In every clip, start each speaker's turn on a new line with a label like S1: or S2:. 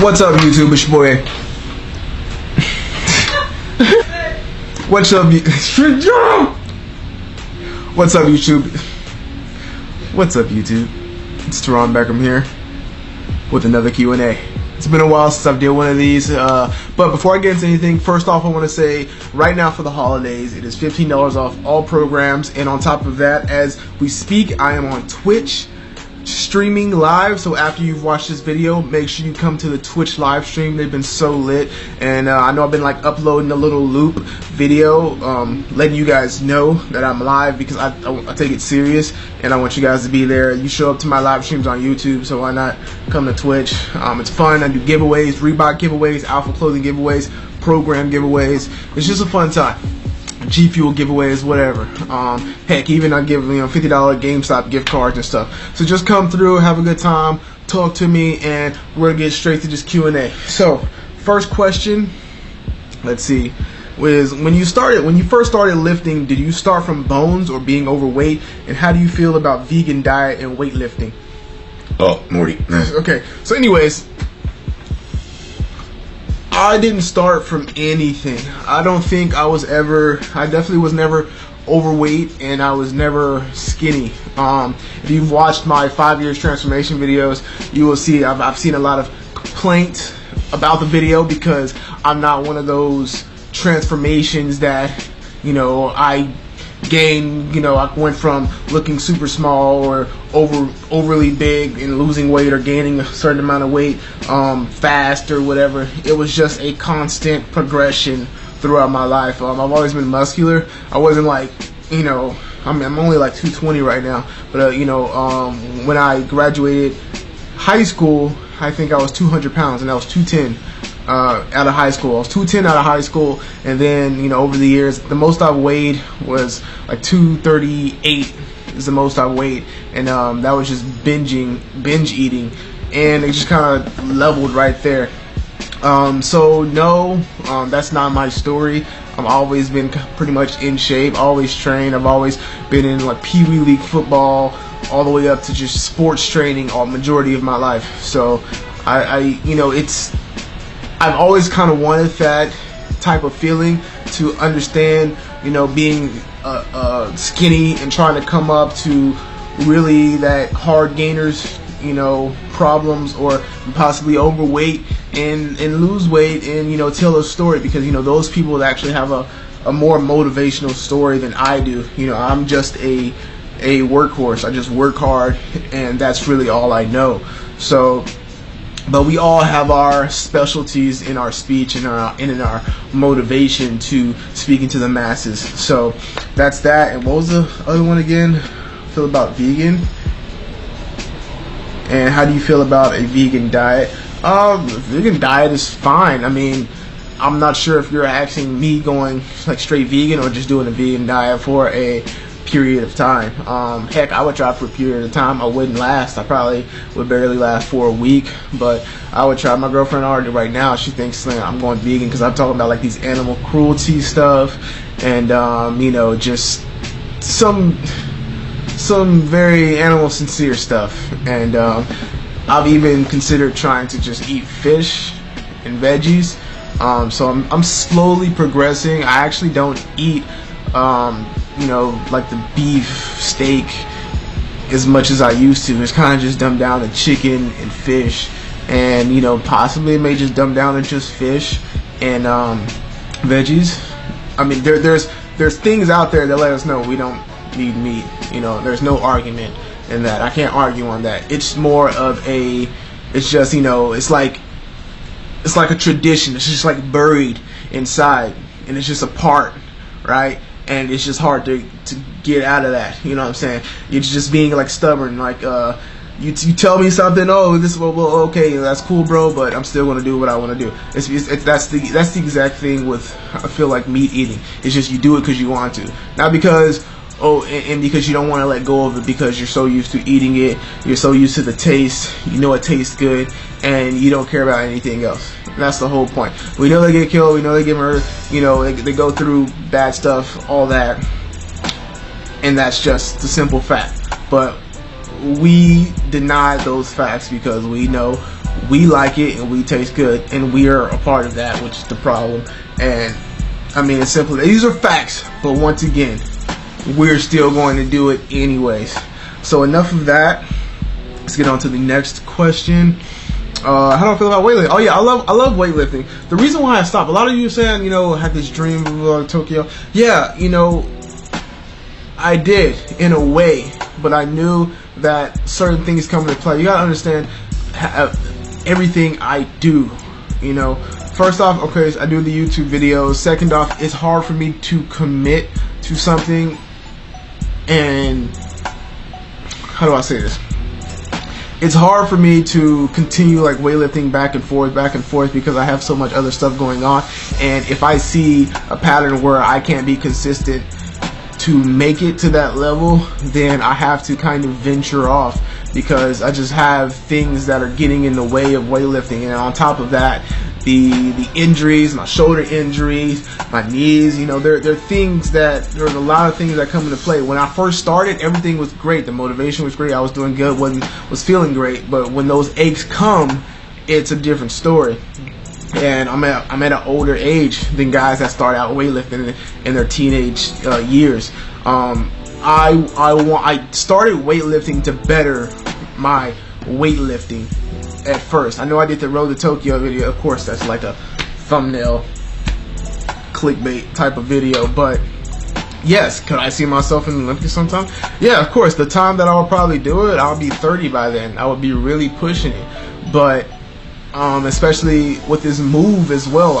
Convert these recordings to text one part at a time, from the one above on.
S1: What's up, YouTube? It's your boy. What's up, What's up, YouTube? What's up, YouTube? It's Terron Beckham here with another Q&A. It's been a while since I've did one of these, but before I get into anything, first off, I want to say right now for the holidays, it is $15 off all programs, and on top of that, as we speak, I am on Twitch streaming live. So after you've watched this video, make sure you come to the Twitch live stream. They've been so lit, and I know I've been like uploading a little loop video, letting you guys know that I'm live because I take it serious, and I want you guys to be there. You show up to my live streams on YouTube, so why not come to Twitch? It's fun. I do giveaways, Reebok giveaways, Alpha clothing giveaways, program giveaways. It's just a fun time. G Fuel giveaways, whatever. Heck, even I give $50 GameStop gift cards and stuff. So just come through, have a good time, talk to me, and we're gonna get straight to this Q&A. So, first question, let's see, was when you first started lifting, did you start from bones or being overweight? And how do you feel about vegan diet and weightlifting?
S2: Oh, Morty.
S1: Okay, so anyways, I didn't start from anything. I don't think I definitely was never overweight, and I was never skinny. If you've watched my 5 years transformation videos, you will see I've seen a lot of complaints about the video because I'm not one of those transformations that, I gained, I went from looking super small or overly big and losing weight or gaining a certain amount of weight fast or whatever. It was just a constant progression throughout my life. I've always been muscular. I wasn't like, I'm only like 220 right now, but when I graduated high school, I think I was 200 pounds, and I was 210 out of high school. I was 210 out of high school, and then over the years, the most I've weighed was like 238 is the most I've weighed, and that was just binge eating, and it just kind of leveled right there. So no, that's not my story. I've always been pretty much in shape, always trained. I've always been in like Pee Wee League football, all the way up to just sports training all majority of my life. So I've always kind of wanted that type of feeling to understand, being skinny and trying to come up to really that hard gainers, problems, or possibly overweight and lose weight and, tell a story, because, those people that actually have a more motivational story than I do. I'm just a workhorse. I just work hard, and that's really all I know. So, but we all have our specialties in our speech and in our motivation to speaking to the masses. So that's that. And what was the other one again? Feel about vegan? And how do you feel about a vegan diet? Vegan diet is fine. I mean, I'm not sure if you're asking me going like straight vegan or just doing a vegan diet for a period of time. Heck, I would try for a period of time. I wouldn't last. I probably would barely last for a week, but I would try. My girlfriend already right now, she thinks I'm going vegan because I'm talking about like these animal cruelty stuff and just some very animal sincere stuff. And I've even considered trying to just eat fish and veggies. So I'm slowly progressing. I actually don't eat like the beef, steak as much as I used to. It's kind of just dumbed down to chicken and fish, and possibly it may just dumb down to just fish and veggies. I mean, there's things out there that let us know we don't need meat. There's no argument in that. I can't argue on that. It's more of it's just it's like a tradition. It's just like buried inside, and it's just a part, right? And it's just hard to get out of that. You know what I'm saying? It's just being like stubborn. Like you tell me something. Oh, well, okay, that's cool, bro. But I'm still gonna do what I want to do. That's the exact thing with, I feel like, meat eating. It's just you do it because you want to, not because and because you don't want to let go of it, because you're so used to eating it. You're so used to the taste. It tastes good, and you don't care about anything else. And that's the whole point. We know they get killed. We know they get murdered. They go through bad stuff, all that. And that's just the simple fact. But we deny those facts because we know we like it and we taste good, and we are a part of that, which is the problem. And I mean, it's simple. These are facts, but once again, we're still going to do it anyways. So enough of that. Let's get on to the next question. How do I feel about weightlifting? Oh yeah, I love weightlifting. The reason why I stopped, a lot of you saying, had this dream of Tokyo. Yeah, I did in a way, but I knew that certain things come into play. You gotta understand everything I do. First off, okay, I do the YouTube videos. Second off, it's hard for me to commit to something, and how do I say this? It's hard for me to continue like weightlifting back and forth because I have so much other stuff going on. And if I see a pattern where I can't be consistent to make it to that level, then I have to kind of venture off, because I just have things that are getting in the way of weightlifting. And on top of that, the injuries, my shoulder injuries, my knees, there are things that, there's a lot of things that come into play. When I first started, everything was great. The motivation was great. I was doing good, was feeling great. But when those aches come, it's a different story. And I'm at an older age than guys that start out weightlifting in their teenage years. I started weightlifting to better my weightlifting at first. I know I did the Road to Tokyo video. Of course, that's like a thumbnail clickbait type of video, but yes, could I see myself in the Olympics sometime? Yeah, of course. The time that I'll probably do it, I'll be 30 by then. I would be really pushing it. But especially with this move as well,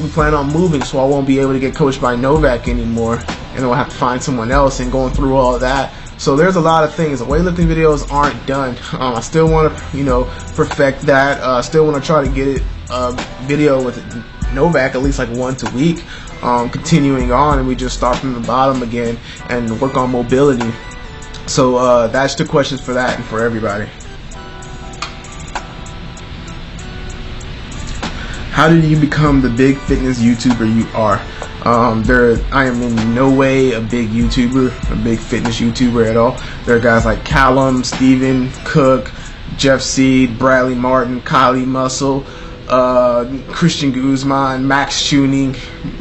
S1: we plan on moving, so I won't be able to get coached by Novak anymore, and I'll have to find someone else, and going through all of that. So there's a lot of things. The weightlifting videos aren't done. I still want to, perfect that. Still want to try to get it video with Novak at least like once a week. Continuing on, and we just start from the bottom again and work on mobility. So that's the questions for that and for everybody. How did you become the big fitness YouTuber you are? I am in no way a big YouTuber, a big fitness YouTuber at all. There are guys like Callum, Steven, Cook, Jeff Seed, Bradley Martin, Kylie Muscle, Christian Guzman, Max Tuning,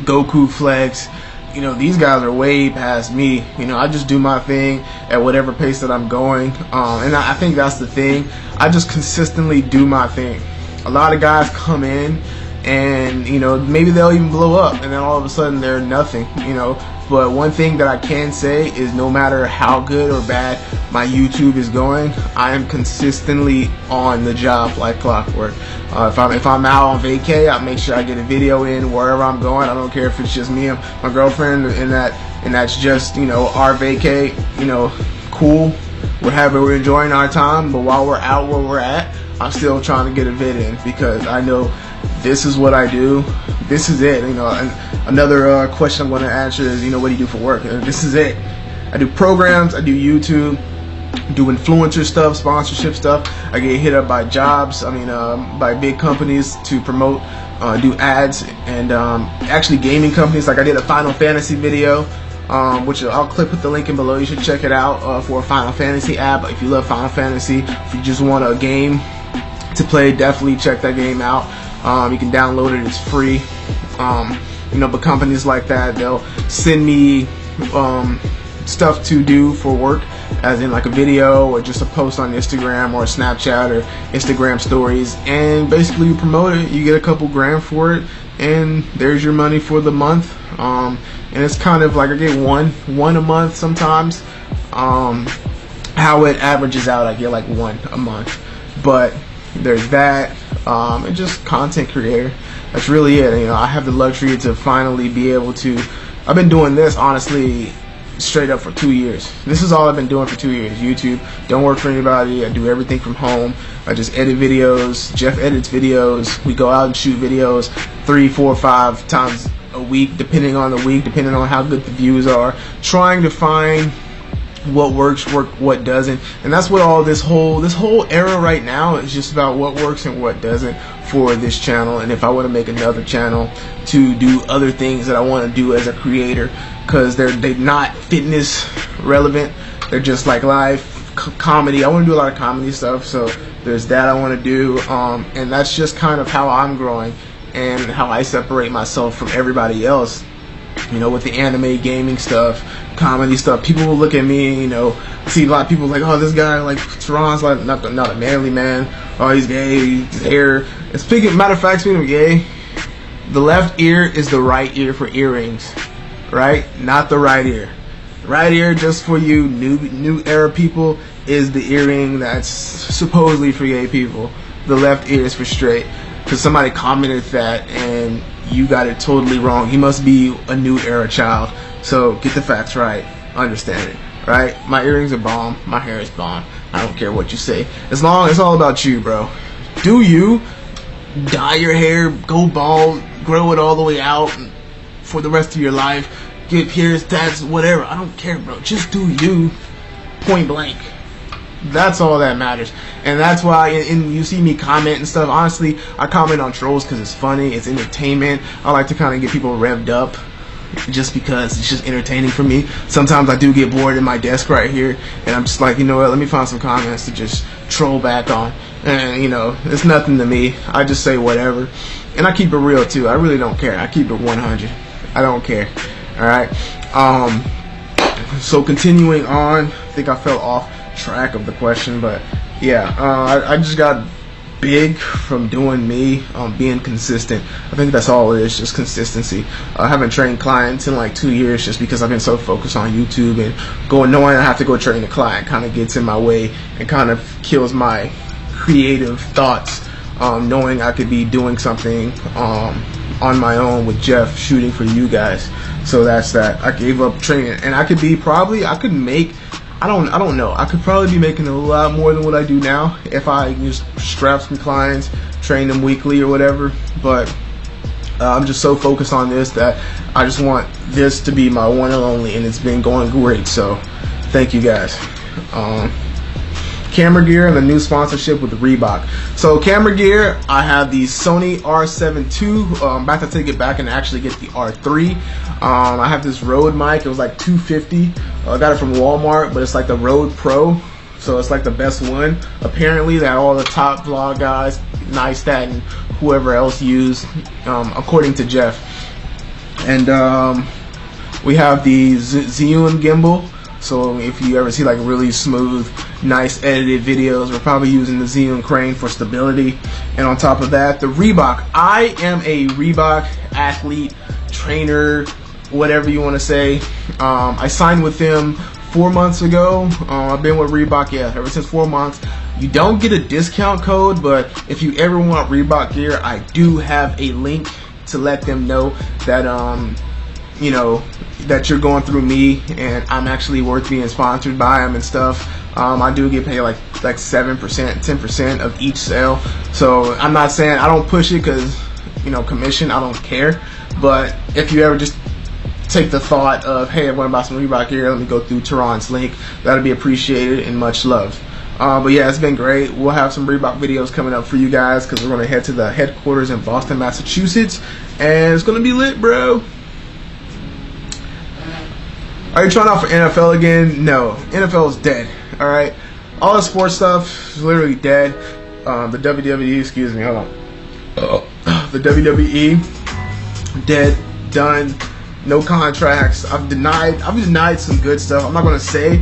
S1: Goku Flex. These guys are way past me. I just do my thing at whatever pace that I'm going. And I think that's the thing. I just consistently do my thing. A lot of guys come in and maybe they'll even blow up, and then all of a sudden they're nothing. But one thing that I can say is, no matter how good or bad my YouTube is going, I am consistently on the job like clockwork. If I'm out on vacay, I make sure I get a video in wherever I'm going. I don't care if it's just me and my girlfriend, and that's just our vacay. Cool, we're enjoying our time, but while we're out where we're at, I'm still trying to get a vid in, because I know this is what I do. This is it. And another question I'm going to answer is, what do you do for work? This is it. I do programs. I do YouTube. Do influencer stuff, sponsorship stuff. I get hit up by jobs. By big companies to promote, do ads, and actually gaming companies. Like I did a Final Fantasy video, which I'll put the link in below. You should check it out for a Final Fantasy app. If you love Final Fantasy, if you just want a game to play, definitely check that game out. You can download it, it's free. But companies like that, they'll send me stuff to do for work, as in like a video or just a post on Instagram or Snapchat or Instagram stories, and basically you promote it, you get a couple grand for it, and there's your money for the month. And it's kind of like I get one a month sometimes. How it averages out, I get like one a month. But there's that, and just content creator. That's really it. I have the luxury to finally be able to. I've been doing this honestly straight up for 2 years. This is all I've been doing for 2 years. YouTube, don't work for anybody. I do everything from home. I just edit videos. Jeff edits videos. We go out and shoot videos 3, 4, 5 times a week, depending on the week, depending on how good the views are. Trying to find what works, what doesn't, and that's what all this whole era right now is just about: what works and what doesn't for this channel. And if I want to make another channel to do other things that I want to do as a creator, because they're not fitness relevant, they're just like live comedy. I want to do a lot of comedy stuff, so There's that I want to do, and that's just kind of how I'm growing and how I separate myself from everybody else. You know, with the anime, gaming stuff, comedy stuff, people will look at me, you know, see a lot of people like, oh, this guy, like, Terron's like, not a manly man, oh, he's gay, his hair. And matter of fact, speaking of gay, the left ear is the right ear for earrings, right? Not the right ear. Right ear, just for you new era people, is the earring that's supposedly for gay people. The left ear is for straight. Because somebody commented that and you got it totally wrong. He must be a new era child. So get the facts right. Understand it, right? My earrings are bomb. My hair is bomb. I don't care what you say. As long as it's all about you, bro. Do you dye your hair, go bald, grow it all the way out for the rest of your life, get pierced, tats, whatever. I don't care, bro. Just do you, point blank. That's all that matters. And that's why and you see me comment and stuff. Honestly, I comment on trolls because it's funny, it's entertainment. I like to kind of get people revved up just because it's just entertaining for me. Sometimes I do get bored in my desk right here and I'm just like, you know what, let me find some comments to just troll back on. And you know, it's nothing to me. I just say whatever. And I keep it real too. I really don't care. I keep it 100. I don't care. Alright. So continuing on, I think I fell off track of the question, but yeah, I just got big from doing me, being consistent. I think that's all it is, just consistency. I haven't trained clients in like 2 years just because I've been so focused on YouTube, and knowing I have to go train a client kind of gets in my way and kind of kills my creative thoughts, knowing I could be doing something on my own with Jeff, shooting for you guys. So that's that. I gave up training, and I could make, I don't know. I could probably be making a lot more than what I do now if I just strap some clients, train them weekly or whatever. But I'm just so focused on this that I just want this to be my one and only, and it's been going great. So thank you guys. Camera gear and the new sponsorship with Reebok. So camera gear, I have the Sony R7 II. I'm about to take it back and actually get the R3. I have this Rode mic. It was like $250. I got it from Walmart, but it's like the Rode Pro, so it's like the best one. Apparently, that all the top vlog guys, Neistat and whoever else use, according to Jeff. And we have the Zhiyun gimbal. So if you ever see like really smooth, nice edited videos, we're probably using the Zhiyun crane for stability. And on top of that, the Reebok. I am a Reebok athlete, trainer, whatever you want to say. I signed with them 4 months ago. I've been with Reebok, ever since 4 months. You don't get a discount code, but if you ever want Reebok gear, I do have a link to let them know that you know, that you're going through me and I'm actually worth being sponsored by them and stuff. I do get paid like 7%, 10% of each sale. So I'm not saying I don't push it because, you know, commission, I don't care. But if you ever just take the thought of, hey, I want to buy some Reebok gear, let me go through Terron's link, that'll be appreciated and much love. But yeah, it's been great. We'll have some Reebok videos coming up for you guys because we're going to head to the headquarters in Boston, Massachusetts, and it's going to be lit, bro. Are you trying out for NFL again? No, NFL is dead. All right, all the sports stuff is literally dead. The WWE, excuse me, hold on. The WWE, dead, done, no contracts. I've denied some good stuff. I'm not gonna say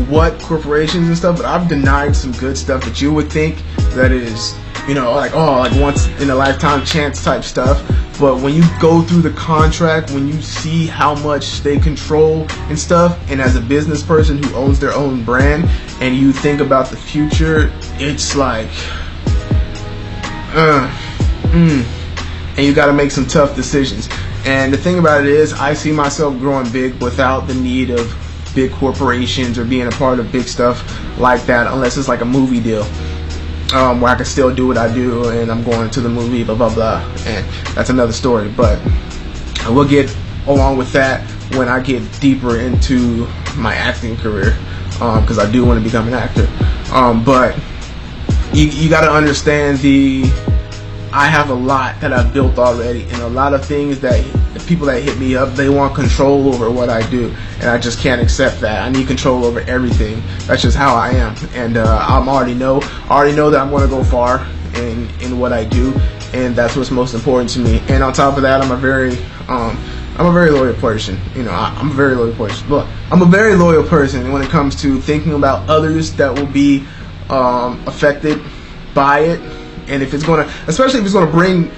S1: what corporations and stuff, but I've denied some good stuff that you would think that is, you know, like, oh, like once in a lifetime chance type stuff. But when you go through the contract, when you see how much they control and stuff, and as a business person who owns their own brand, and you think about the future, it's like, and you got to make some tough decisions. And the thing about it is, I see myself growing big without the need of big corporations or being a part of big stuff like that, unless it's like a movie deal. Where I can still do what I do and I'm going to the movie, blah, blah, blah. And that's another story. But we'll get along with that when I get deeper into my acting career, because I do want to become an actor. But you got to understand I have a lot that I've built already, and a lot of things that the people that hit me up, they want control over what I do, and I just can't accept that. I need control over everything. That's just how I am, and I already know that I'm going to go far in what I do, and that's what's most important to me. And on top of that, I'm a very loyal person. You know, I'm a very loyal person. Look, I'm a very loyal person when it comes to thinking about others that will be affected by it, and if it's gonna, especially if it's gonna bring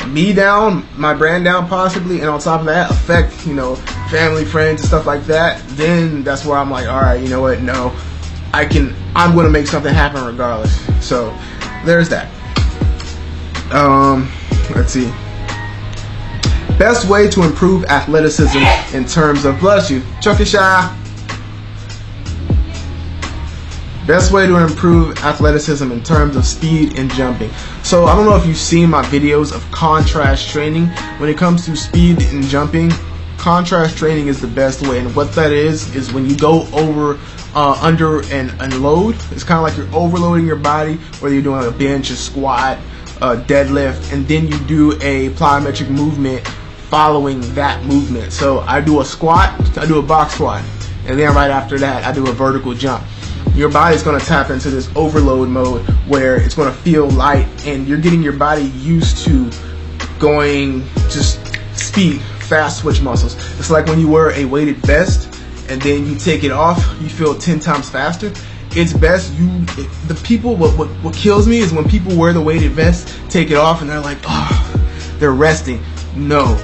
S1: me down, my brand down possibly, and on top of that affect, you know, family, friends and stuff like that, then that's where I'm like, all right, you know what, no, I'm gonna make something happen regardless. So there's that. Let's see. Best way to improve athleticism in terms of, bless you, Chucky Shy. Best way to improve athleticism in terms of speed and jumping. So I don't know if you've seen my videos of contrast training. When it comes to speed and jumping, contrast training is the best way. And what that is when you go over, under and load. It's kind of like you're overloading your body, whether you're doing a bench, a squat, a deadlift, and then you do a plyometric movement following that movement. So I do a squat, I do a box squat, and then right after that I do a vertical jump. Your body's going to tap into this overload mode where it's going to feel light, and you're getting your body used to going just speed, fast switch muscles. It's like when you wear a weighted vest and then you take it off, you feel 10 times faster. It's best what kills me is when people wear the weighted vest, take it off, and they're like, oh, they're resting. No,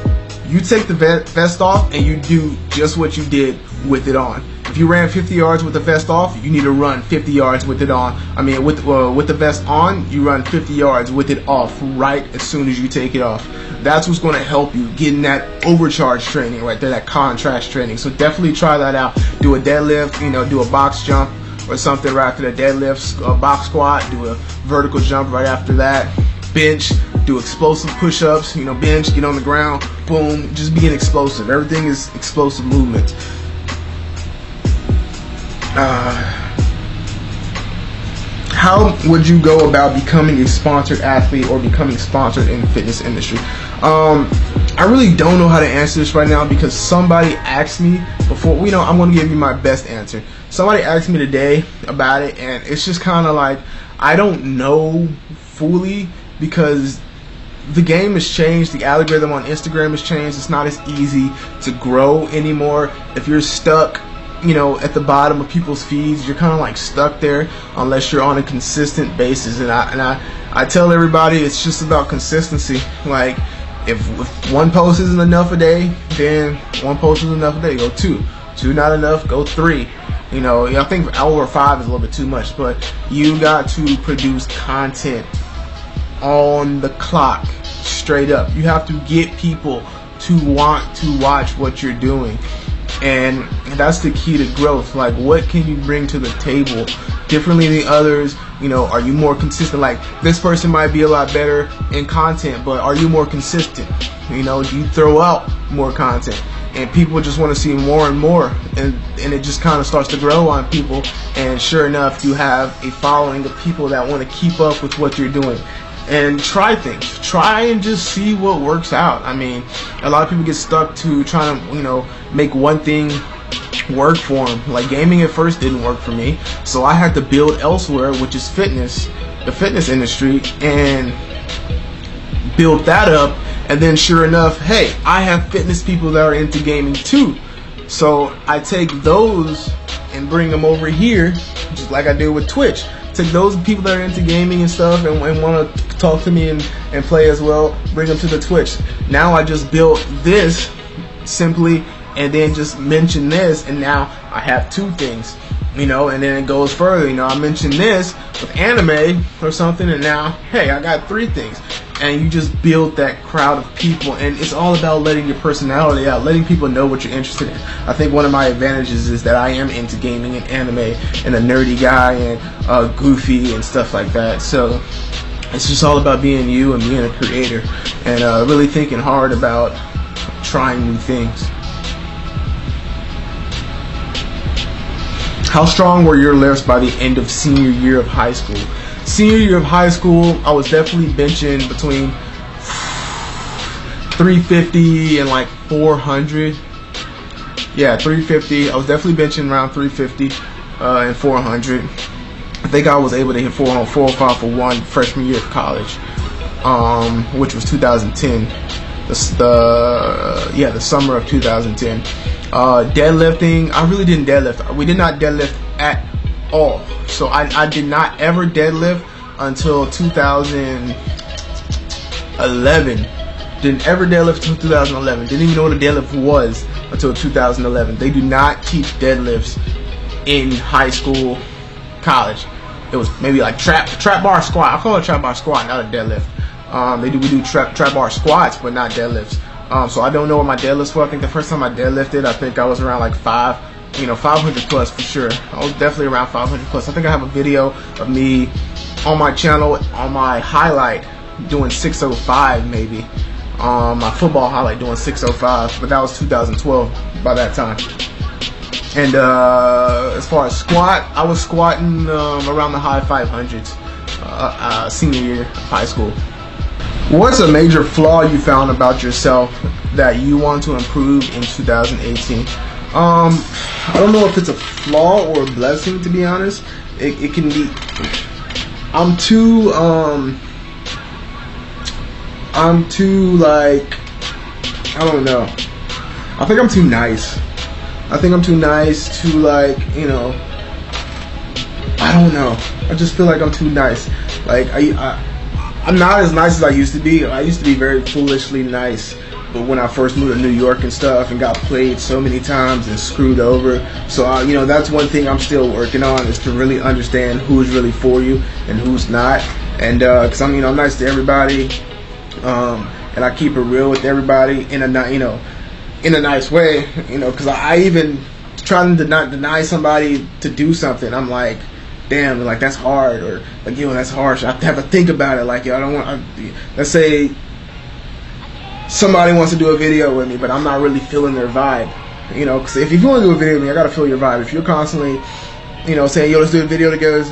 S1: you take the vest off and you do just what you did with it on. If you ran 50 yards with the vest off, you need to run 50 yards with it on. I mean, with the vest on, you run 50 yards with it off right as soon as you take it off. That's what's going to help you get in that overcharge training right there, that contrast training. So definitely try that out. Do a deadlift, you know, do a box jump or something right after the deadlift, a box squat, do a vertical jump right after that. Bench, do explosive push-ups, you know, bench, get on the ground, boom, just being explosive. Everything is explosive movement. How would you go about becoming a sponsored athlete or becoming sponsored in the fitness industry? I really don't know how to answer this right now because somebody asked me before. You know, I'm going to give you my best answer. Somebody asked me today about it, and it's just kind of like I don't know fully because the game has changed. The algorithm on Instagram has changed. It's not as easy to grow anymore. If you're stuck, you know, at the bottom of people's feeds, you're kind of like stuck there unless you're on a consistent basis. And I tell everybody it's just about consistency. Like if one post isn't enough a day, then one post is enough a day. Go two not enough, go 3. You know, I think over 5 is a little bit too much, but you got to produce content on the clock, straight up. You have to get people to want to watch what you're doing. And that's the key to growth. Like, what can you bring to the table differently than others? You know, are you more consistent? Like, this person might be a lot better in content, but are you more consistent? You know, do you throw out more content? And people just want to see more and more, and it just kind of starts to grow on people. And sure enough, you have a following of people that want to keep up with what you're doing. And try things. Try and just see what works out. I mean, a lot of people get stuck to trying to, you know, make one thing work for them. Like gaming at first didn't work for me, so I had to build elsewhere, which is fitness, the fitness industry, and build that up. And then sure enough, hey, I have fitness people that are into gaming too. So I take those and bring them over here, just like I did with Twitch. Take those people that are into gaming and stuff and want to talk to me and play as well, bring them to the Twitch. Now I just built this simply and then just mention this, and now I have 2 things, you know, and then it goes further. You know, I mentioned this with anime or something, and now, hey, I got 3 things. And you just build that crowd of people, and it's all about letting your personality out, letting people know what you're interested in. I think one of my advantages is that I am into gaming and anime and a nerdy guy and goofy and stuff like that. So it's just all about being you and being a creator and really thinking hard about trying new things. How strong were your lifts by the end of senior year of high school? Senior year of high school, I was definitely benching between 350 and like 400. Yeah, 350. I was definitely benching around 350 and 400. I think I was able to hit 405 for one freshman year of college, which was 2010. The summer of 2010. Deadlifting, I really didn't deadlift. We did not deadlift at all. So I did not ever deadlift until 2011. Didn't ever deadlift until 2011. Didn't even know what a deadlift was until 2011. They do not teach deadlifts in high school, college. It was maybe like trap bar squat. I call it trap bar squat, not a deadlift. We do trap bar squats, but not deadlifts. So I don't know what my deadlifts were. I think the first time I deadlifted, I think I was around like 500 plus for sure. I was definitely around 500 plus. I think I have a video of me on my channel, on my highlight, doing 605 maybe. My football highlight doing 605, but that was 2012 by that time. And as far as squat, I was squatting around the high 500s senior year of high school. What's a major flaw you found about yourself that you want to improve in 2018? I don't know if it's a flaw or a blessing, to be honest. It can be. I'm too like, I don't know. I think I'm too nice. I think I'm too nice to, like, you know, I don't know. I just feel like I'm too nice. Like, I'm not as nice as I used to be. I used to be very foolishly nice. But when I first moved to New York and stuff and got played so many times and screwed over. So, you know, that's one thing I'm still working on, is to really understand who's really for you and who's not. And, because I'm nice to everybody. And I keep it real with everybody in a nice way, because I even trying to not deny somebody to do something. I'm like, damn, like that's hard, or like, that's harsh. I have to think about it. Like, I don't want. Let's say somebody wants to do a video with me, but I'm not really feeling their vibe. Because if you want to do a video with me, I gotta feel your vibe. If you're constantly, saying, let's do a video together,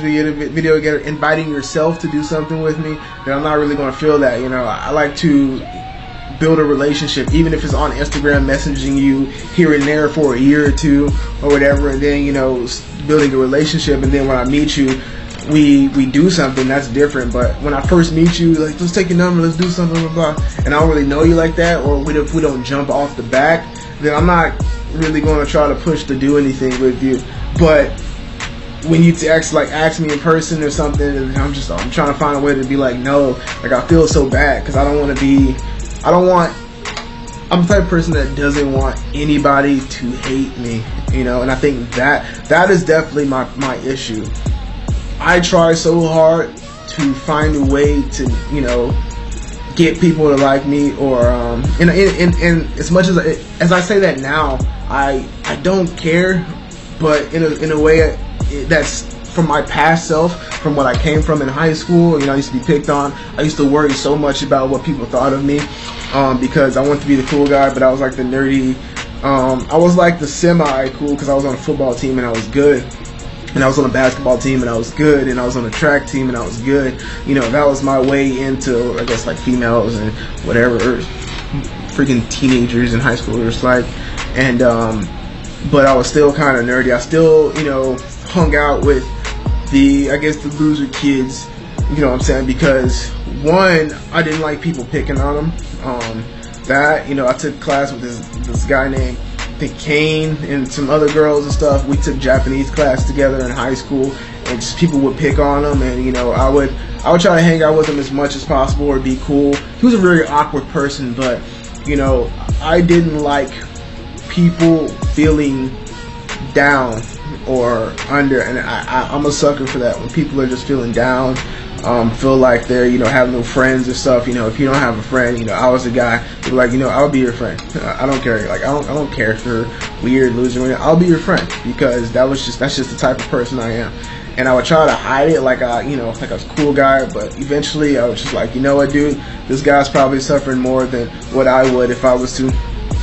S1: inviting yourself to do something with me, then I'm not really gonna feel that. I like to build a relationship, even if it's on Instagram, messaging you here and there for a year or two or whatever, and then building a relationship, and then when I meet you, we do something that's different. But when I first meet you, like, let's take your number, let's do something, blah, blah, and I don't really know you like that, or if we don't jump off the back, then I'm not really going to try to push to do anything with you. But when you ask me in person or something, and I'm trying to find a way to be like, no, like, I feel so bad because I don't want to be. I'm the type of person that doesn't want anybody to hate me, and I think that is definitely my issue. I try so hard to find a way to, get people to like me, or and as much as I say that now, I don't care, but in a way that's from my past self, from what I came from in high school. I used to be picked on. I used to worry so much about what people thought of me, because I wanted to be the cool guy, but I was like the nerdy. I was like the semi-cool because I was on a football team and I was good. And I was on a basketball team and I was good. And I was on a track team and I was good. That was my way into, I guess, like, females and whatever, or freaking teenagers and high schoolers, like. And, but I was still kind of nerdy. I still, hung out with the loser kids, what I'm saying, because one, I didn't like people picking on them. I took class with this guy named, I think, Kane, and some other girls and stuff. We took Japanese class together in high school, and just people would pick on him, and I would try to hang out with him as much as possible or be cool. He was a very awkward person, but I didn't like people feeling down or under, and I'm a sucker for that. When people are just feeling down, feel like they're have no friends or stuff. If you don't have a friend, I was the guy who was like, I'll be your friend. I don't care. Like, I don't care if you're weird, loser. I'll be your friend, because that's just the type of person I am. And I would try to hide it like I was a cool guy, but eventually I was just like, what, dude, this guy's probably suffering more than what I would if I was to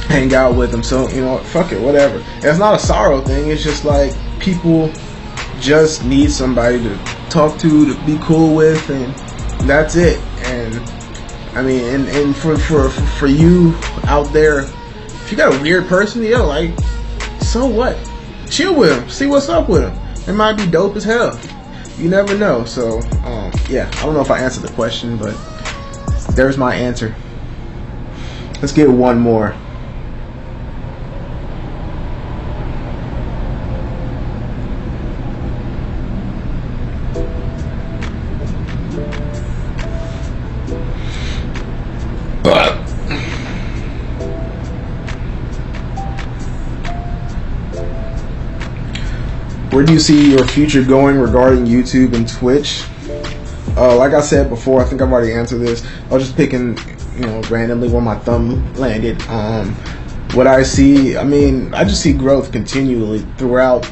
S1: hang out with him. So, fuck it, whatever. And it's not a sorrow thing. It's just like, people just need somebody to talk to be cool with, and that's it. And I mean, and for you out there, if you got a weird person, yo, like, so what? Chill with him. See what's up with him. It might be dope as hell. You never know. So, yeah, I don't know if I answered the question, but there's my answer. Let's get one more. Where do you see your future going regarding YouTube and Twitch? Like I said before, I think I've already answered this. I was just picking, randomly where my thumb landed. What I see, I mean, I just see growth continually throughout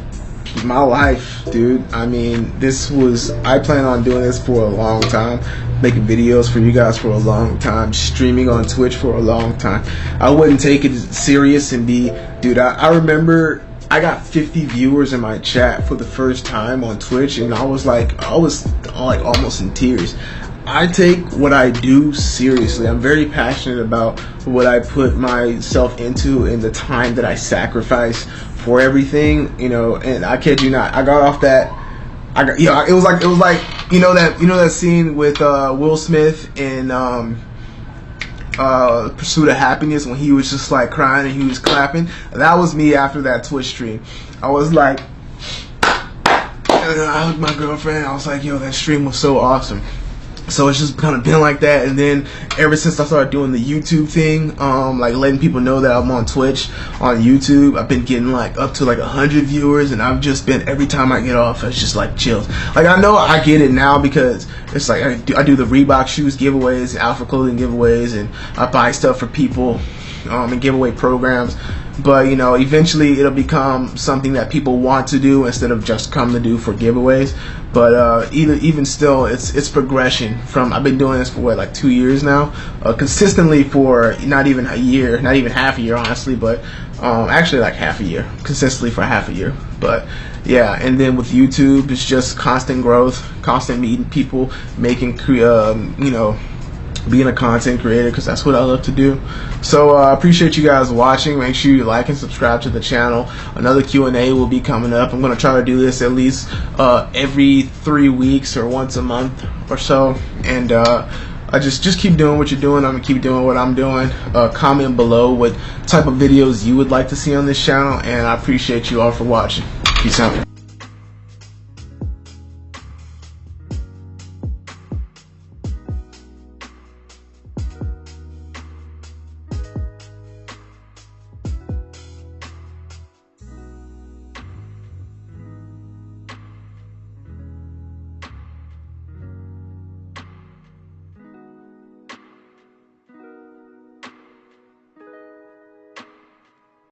S1: my life, dude. I mean, I plan on doing this for a long time, making videos for you guys for a long time, streaming on Twitch for a long time. I wouldn't take it serious and dude, I remember I got 50 viewers in my chat for the first time on Twitch, and I was like almost in tears. I take what I do seriously. I'm very passionate about what I put myself into and the time that I sacrifice for everything, and I kid you not, I got off that. It was like that scene with Will Smith in Pursuit of Happiness, when he was just like crying and he was clapping. That was me after that Twitch stream. I was like, I hugged my girlfriend. I was like, yo, that stream was so awesome. So it's just kind of been like that, and then ever since I started doing the YouTube thing, like letting people know that I'm on Twitch, on YouTube, I've been getting like up to like 100 viewers, and I've just been, every time I get off, it's just like chills. Like, I know I get it now because it's like I do the Reebok shoes giveaways, Alpha clothing giveaways, and I buy stuff for people, and giveaway programs. But eventually it'll become something that people want to do instead of just come to do for giveaways. But even still, it's progression. From, I've been doing this for like 2 years now, consistently for not even a year, not even half a year, honestly, but actually like half a year, consistently for half a year. But yeah, and then with YouTube, it's just constant growth, constant meeting people, making being a content creator, because that's what I love to do. So I appreciate you guys watching. Make sure you like and subscribe to the channel. Another Q&A will be coming up. I'm going to try to do this at least every 3 weeks or once a month or so. And I just keep doing what you're doing. I'm going to keep doing what I'm doing. Comment below what type of videos you would like to see on this channel, and I appreciate you all for watching. Peace out.